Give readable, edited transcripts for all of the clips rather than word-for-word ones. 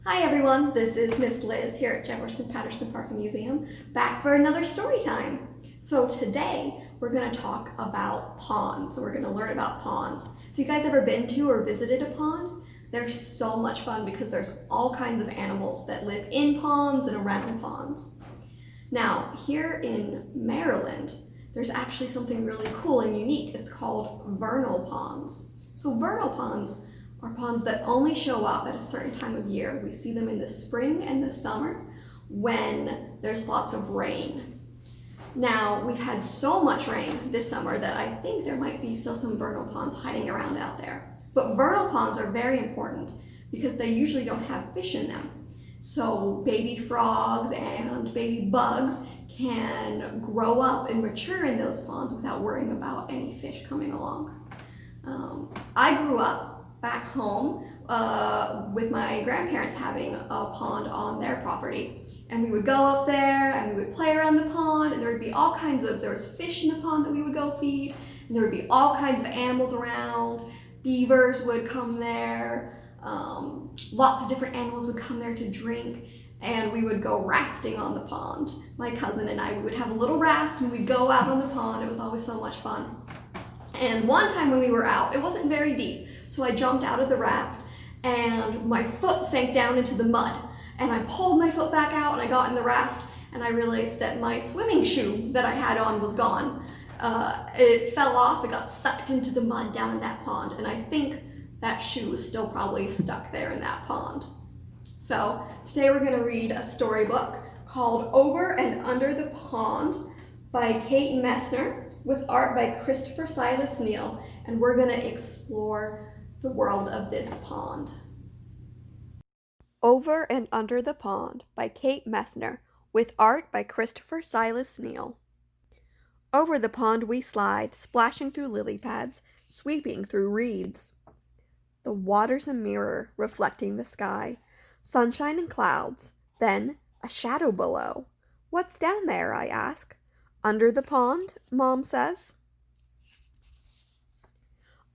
Hi everyone, this is Miss Liz here at Jefferson Patterson Park and Museum, back for another story time. So today we're going to talk about ponds. We're going to learn about ponds. If you guys ever been to or visited a pond, they're so much fun because there's all kinds of animals that live in ponds and around ponds. Now, here in Maryland, there's actually something really cool and unique. It's called vernal ponds. So vernal ponds are ponds that only show up at a certain time of year. We see them in the spring and the summer when there's lots of rain. Now, we've had so much rain this summer that I think there might be still some vernal ponds hiding around out there. But vernal ponds are very important because they usually don't have fish in them. So baby frogs and baby bugs can grow up and mature in those ponds without worrying about any fish coming along. I grew up back home with my grandparents having a pond on their property. And we would go up there and we would play around the pond, and there would be all kinds of, there was fish in the pond that we would go feed, and there would be all kinds of animals around. Beavers would come there. Lots of different animals would come there to drink, and we would go rafting on the pond. My cousin and I, we would have a little raft and we'd go out on the pond. It was always so much fun. And one time when we were out, it wasn't very deep, so I jumped out of the raft and my foot sank down into the mud. And I pulled my foot back out and I got in the raft, and I realized that my swimming shoe that I had on was gone. It fell off, it got sucked into the mud down in that pond, and I think that shoe is still probably stuck there in that pond. So today we're going to read a storybook called Over and Under the Pond by Kate Messner with art by Christopher Silas Neal, and we're going to explore the world of this pond. Over and Under the Pond by Kate Messner with art by Christopher Silas Neal. Over the pond we slide, splashing through lily pads, sweeping through reeds. The water's a mirror, reflecting the sky. Sunshine and clouds, then a shadow below. What's down there, I ask. Under the pond, Mom says.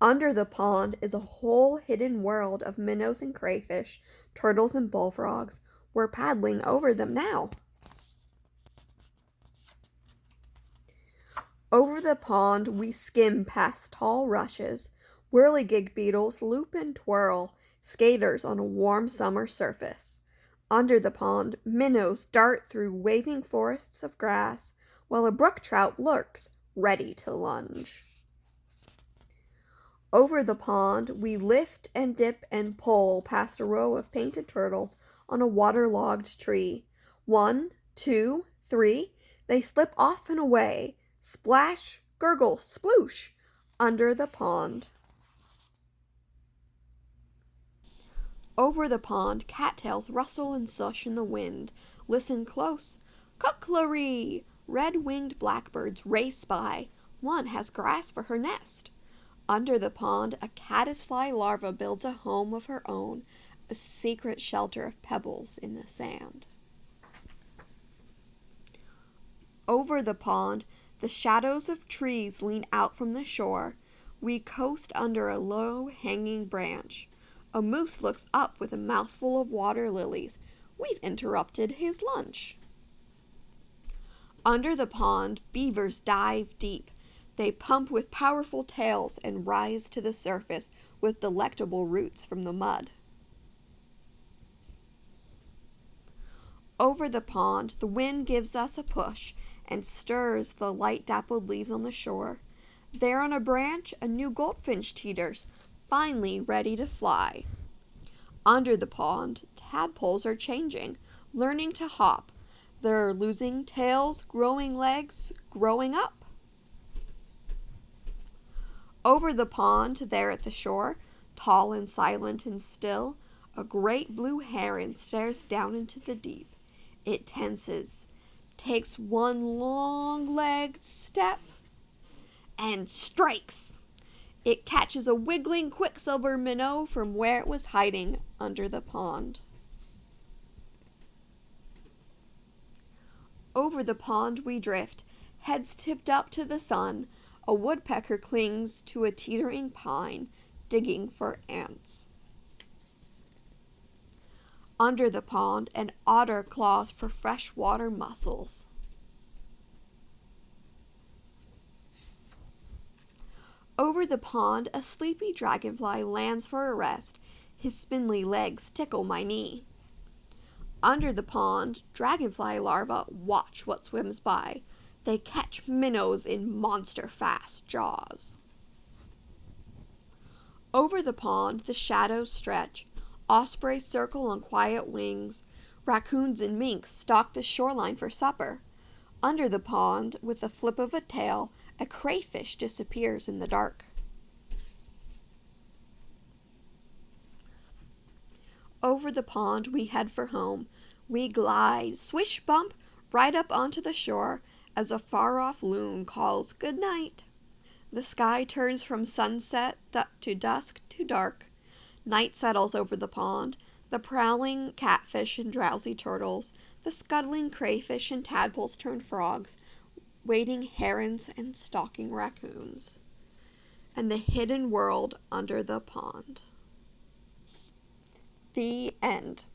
Under the pond is a whole hidden world of minnows and crayfish, turtles and bullfrogs. We're paddling over them now. Over the pond we skim past tall rushes. Whirligig beetles loop and twirl, skaters on a warm summer surface. Under the pond, minnows dart through waving forests of grass, while a brook trout lurks, ready to lunge. Over the pond, we lift and dip and pull past a row of painted turtles on a waterlogged tree. 1, 2, 3, they slip off and away, splash, gurgle, sploosh, under the pond. Over the pond, cattails rustle and sush in the wind. Listen close. Cookery! Red-winged blackbirds race by. One has grass for her nest. Under the pond, a caddisfly larva builds a home of her own, a secret shelter of pebbles in the sand. Over the pond, the shadows of trees lean out from the shore. We coast under a low-hanging branch. A moose looks up with a mouthful of water lilies. We've interrupted his lunch. Under the pond, beavers dive deep. They pump with powerful tails and rise to the surface with delectable roots from the mud. Over the pond, the wind gives us a push and stirs the light-dappled leaves on the shore. There on a branch, a new goldfinch teeters, finally ready to fly. Under the pond, tadpoles are changing, learning to hop. They're losing tails, growing legs, growing up. Over the pond, there at the shore, tall and silent and still, a great blue heron stares down into the deep. It tenses, takes one long-legged step, and strikes. It catches a wiggling quicksilver minnow from where it was hiding under the pond. Over the pond we drift, heads tipped up to the sun. A woodpecker clings to a teetering pine, digging for ants. Under the pond, an otter claws for freshwater mussels. Over the pond, a sleepy dragonfly lands for a rest. His spindly legs tickle my knee. Under the pond, dragonfly larvae watch what swims by. They catch minnows in monster-fast jaws. Over the pond, the shadows stretch. Ospreys circle on quiet wings. Raccoons and minks stalk the shoreline for supper. Under the pond, with a flip of a tail, a crayfish disappears in the dark. Over the pond, we head for home. We glide, swish bump, right up onto the shore as a far-off loon calls good night. The sky turns from sunset to dusk to dark. Night settles over the pond. The prowling catfish and drowsy turtles, the scuttling crayfish and tadpoles turn frogs, wading herons and stalking raccoons, and the hidden world under the pond. The end.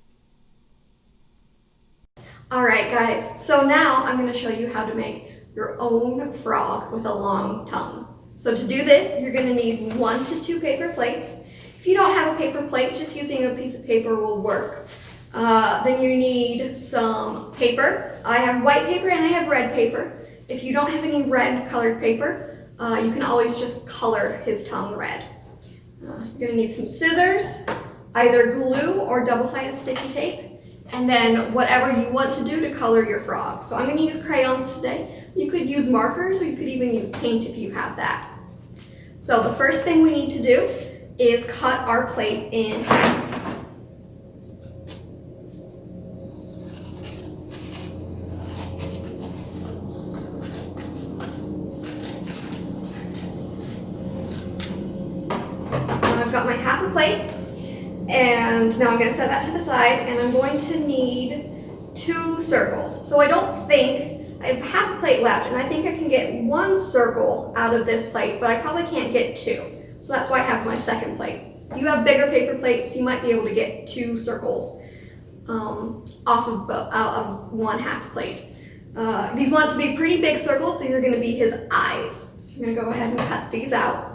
Alright guys, so now I'm going to show you how to make your own frog with a long tongue. So to do this, you're going to need 1 to 2 paper plates. If you don't have a paper plate, just using a piece of paper will work. Then you need some paper. I have white paper and I have red paper. If you don't have any red colored paper, you can always just color his tongue red. You're going to need some scissors, either glue or double-sided sticky tape, and then whatever you want to do to color your frog. So I'm going to use crayons today. You could use markers or you could even use paint if you have that. So the first thing we need to do is cut our plate in half. Now I've got my half a plate, and now I'm going to set that to the side, and I'm going to need 2 circles. So I have half a plate left, and I think I can get 1 circle out of this plate, but I probably can't get 2. So that's why I have my second plate. If you have bigger paper plates, you might be able to get 2 circles out of 1 half plate. These want to be pretty big circles, so you're going to be his eyes. So I'm going to go ahead and cut these out.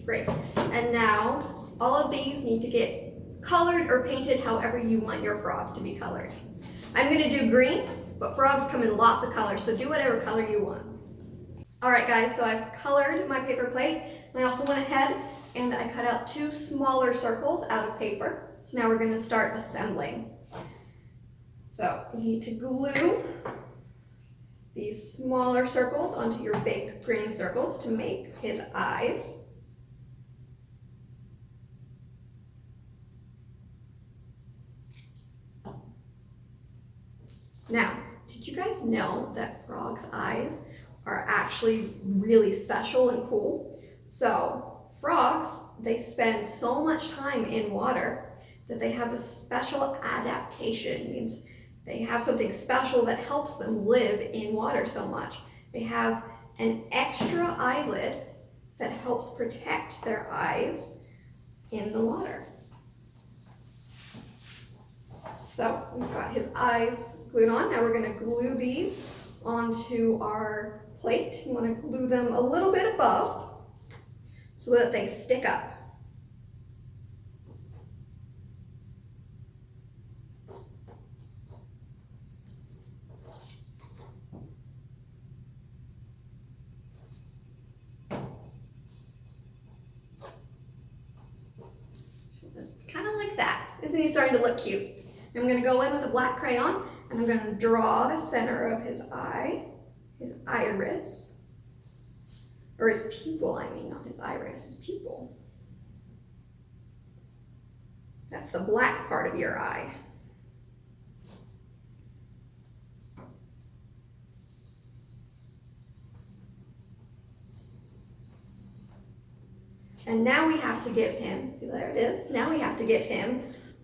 Great. And now all of these need to get colored or painted however you want your frog to be colored. I'm going to do green, but frogs come in lots of colors, so do whatever color you want. Alright guys, so I've colored my paper plate, and I also went ahead and I cut out 2 smaller circles out of paper. So now we're going to start assembling. So you need to glue these smaller circles onto your big green circles to make his eyes. Now, did you guys know that frogs' eyes are actually really special and cool? So, frogs, they spend so much time in water that they have a special adaptation. It means they have something special that helps them live in water so much. They have an extra eyelid that helps protect their eyes in the water. So, we've got his eyes glued on. Now we're going to glue these onto our plate. You want to glue them a little bit above so that they stick up. Kind of like that. Isn't he starting to look cute? I'm going to go in with a black crayon and I'm going to draw the center of his eye, his iris, or his pupil, I mean, not his iris, his pupil. That's the black part of your eye. And now we have to give him, see there it is, now we have to give him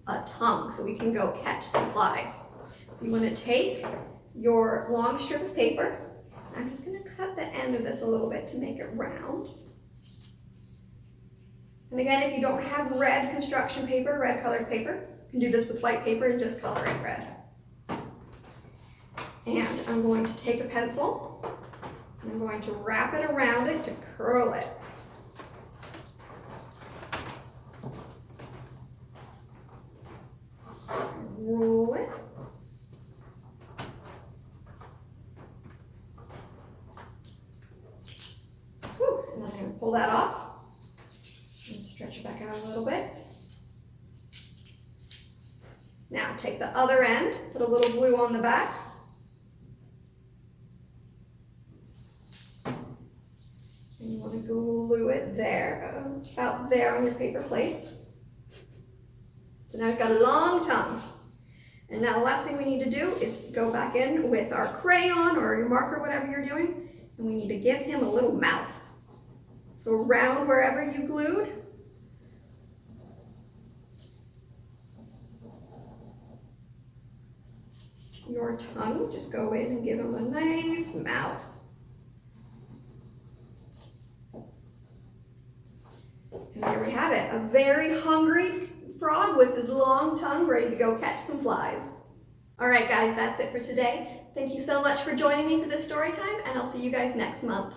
a tongue so we can go catch some flies. So you want to take your long strip of paper. I'm just going to cut the end of this a little bit to make it round. And again, if you don't have red construction paper, red colored paper, you can do this with white paper and just color it red. And I'm going to take a pencil and I'm going to wrap it around it to curl it. Just roll it. Whew. And then I'm going to pull that off and stretch it back out a little bit. Now take the other end, put a little glue on the back. And you want to glue it there, about there on your paper plate. So now we've got a long tongue. And now the last thing we need to do is go back in with our crayon or your marker, whatever you're doing, and we need to give him a little mouth. So around wherever you glued, your tongue, just go in and give him a nice mouth. And there we have it, a very hungry frog with his long tongue ready to go catch some flies. All right, guys, that's it for today. Thank you so much for joining me for this story time, and I'll see you guys next month.